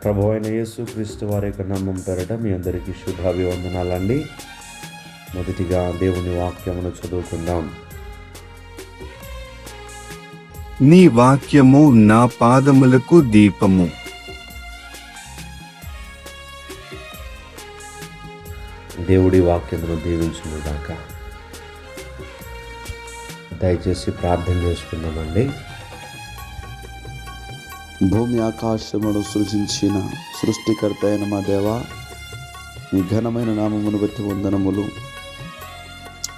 ప్రభువైన యేసుక్రీస్తు వారి యొక్క నామం పేరట మీ అందరికీ శుభాభివందనాలండి. మొదటిగా దేవుని వాక్యమును చదువుకుందాం. నీ వాక్యము నా పాదములకు దీపము. దేవుడి వాక్యమును దీవించునుగాక. దయచేసి ప్రార్థన చేసుకుందామండి. భూమి ఆకాశమును సృజించిన సృష్టికర్త అయిన మా దేవా, మీ ఘనమైన నామమును బట్టి వందనములు.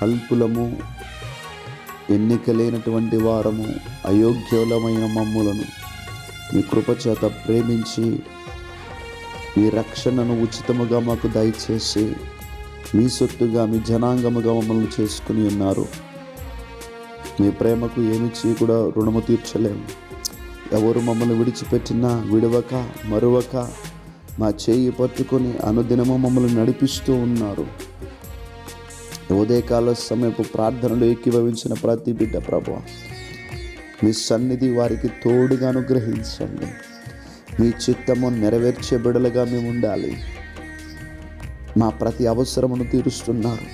అల్పులము, ఎన్నికలేనటువంటి వారము, అయోగ్యులమైన మమ్ములను మీ కృపచేత ప్రేమించి మీ రక్షణను ఉచితముగా మాకు దయచేసి మీ సొత్తుగా మీ జనాంగముగా మమ్మల్ని చేసుకుని ఉన్నారు. మీ ప్రేమకు ఏమిచ్చి కూడా రుణము తీర్చలేము. ఎవరు మమ్మల్ని విడిచిపెట్టినా విడవక మరువక మా చేయి పట్టుకొని అనుదినము మమ్మల్ని నడిపిస్తూ ఉన్నారు. ఉదయకాల సమయపు ప్రార్థనలు ఏకీభవించిన ప్రతి బిడ్డ ప్రభువా, మీ సన్నిధి వారికి తోడుగా అనుగ్రహించండి. మీ చిత్తము నెరవేర్చే బిడలుగా మేము ఉండాలి. మా ప్రతి అవసరమును తీరుస్తున్నారు.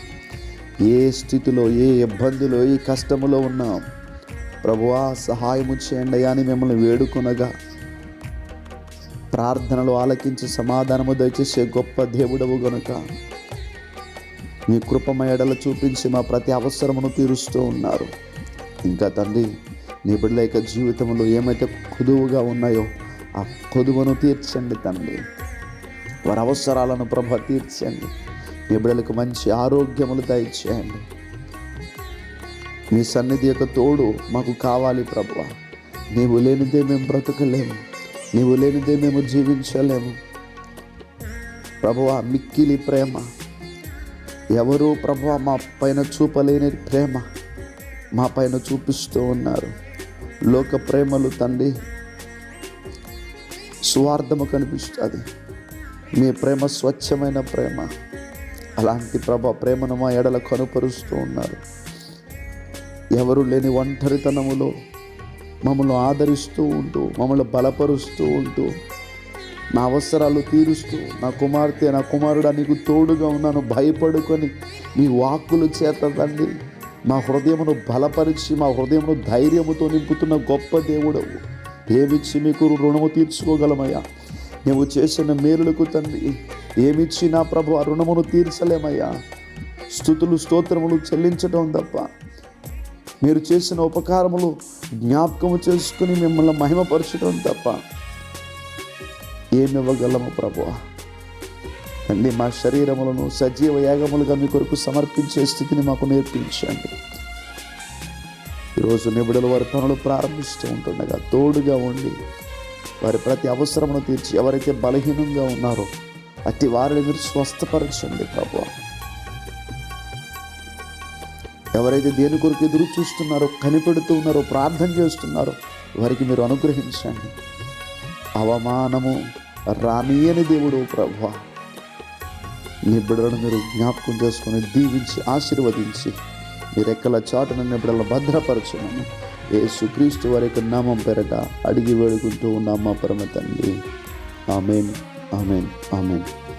ఏ స్థితిలో, ఏ ఇబ్బందిలో, ఏ కష్టములో ఉన్నాం ప్రభువా, సహాయము చేయండి అని మిమ్మల్ని వేడుకొనగా ప్రార్థనలు ఆలకించి సమాధానము దయచేసే గొప్ప దేవుడవు గనుక మీ కృపమ ఎడల చూపించి మా ప్రతి అవసరమును తీరుస్తూ ఉన్నారు. ఇంకా తండ్రి, నీ బిడ్డల యొక్క జీవితంలో ఏమైతే కొదువుగా ఉన్నాయో ఆ కొదువును తీర్చండి తండ్రి. వారి అవసరాలను ప్రభ తీర్చండి. నీ బిడ్డలకు మంచి ఆరోగ్యములు దయచేయండి. మీ సన్నిధి యొక్క తోడు మాకు కావాలి ప్రభువ. నీవు లేనిదే మేము బ్రతకలేము, నీవు లేనిదే మేము జీవించలేము ప్రభువ. మిక్కిలి ప్రేమ ఎవరు ప్రభువ మా పైన చూపలేని ప్రేమ మా పైన చూపిస్తూ ఉన్నారు. లోక ప్రేమలు తండ్రి స్వార్థము కనిపిస్తుంది. మీ ప్రేమ స్వచ్ఛమైన ప్రేమ. అలాంటి ప్రేమను మా ఎడల కనుపరుస్తూ ఉన్నారు. ఎవరు లేని ఒంటరితనములో మమ్మల్ని ఆదరిస్తూ ఉంటూ, మమ్మల్ని బలపరుస్తూ ఉంటూ, నా అవసరాలు తీరుస్తూ, నా కుమార్తె, నా కుమారుడా నీకు తోడుగా ఉన్నాను భయపడుకొని మీ వాక్కులు చేత తండ్రి మా హృదయమును బలపరిచి మా హృదయమును ధైర్యముతో నింపుతున్న గొప్ప దేవుడవు. ఏమిచ్చి మీకు రుణము తీర్చుకోగలమయ్యా? నువ్వు చేసిన మేలులకు తండ్రి ఏమిచ్చి నా ప్రభు ఆ రుణమును తీర్చలేమయ్యా. స్తుతులు స్తోత్రములు చెల్లించడం తప్ప, మీరు చేసిన ఉపకారములు జ్ఞాపకము చేసుకుని మిమ్మల్ని మహిమపరచడం తప్ప ఏమివ్వగలము ప్రభువా? అండి, మా శరీరములను సజీవ యాగములుగా మీ కొరకు సమర్పించే స్థితిని మాకు నేర్పించండి. ఈరోజు నిబిడలు వారి పనులు ప్రారంభిస్తూ ఉంటుండగా తోడుగా ఉండి వారి ప్రతి అవసరమును తీర్చి, ఎవరైతే బలహీనంగా ఉన్నారో అట్టి వారిని మీరు స్వస్థపరచండి ప్రభువా. ఎవరైతే దేని కొరకు ఎదురు చూస్తున్నారో, కనిపెడుతూ ఉన్నారో, ప్రార్థన చేస్తున్నారో వారికి మీరు అనుగ్రహించండి. అవమానము రానియని దేవుడు ప్రభువా, నీ బిడ్డలను మీరు జ్ఞాపకం చేసుకొని దీవించి ఆశీర్వదించి మీ రెక్కల చాటున నీ బిడ్డలను భద్రపరచమని యేసుక్రీస్తు వారి యొక్క నామం పేరట అడిగి వేడుకుంటూ ఉన్నాం మా పరమ తండ్రి. ఆమేన్, ఆమేన్, ఆమేన్.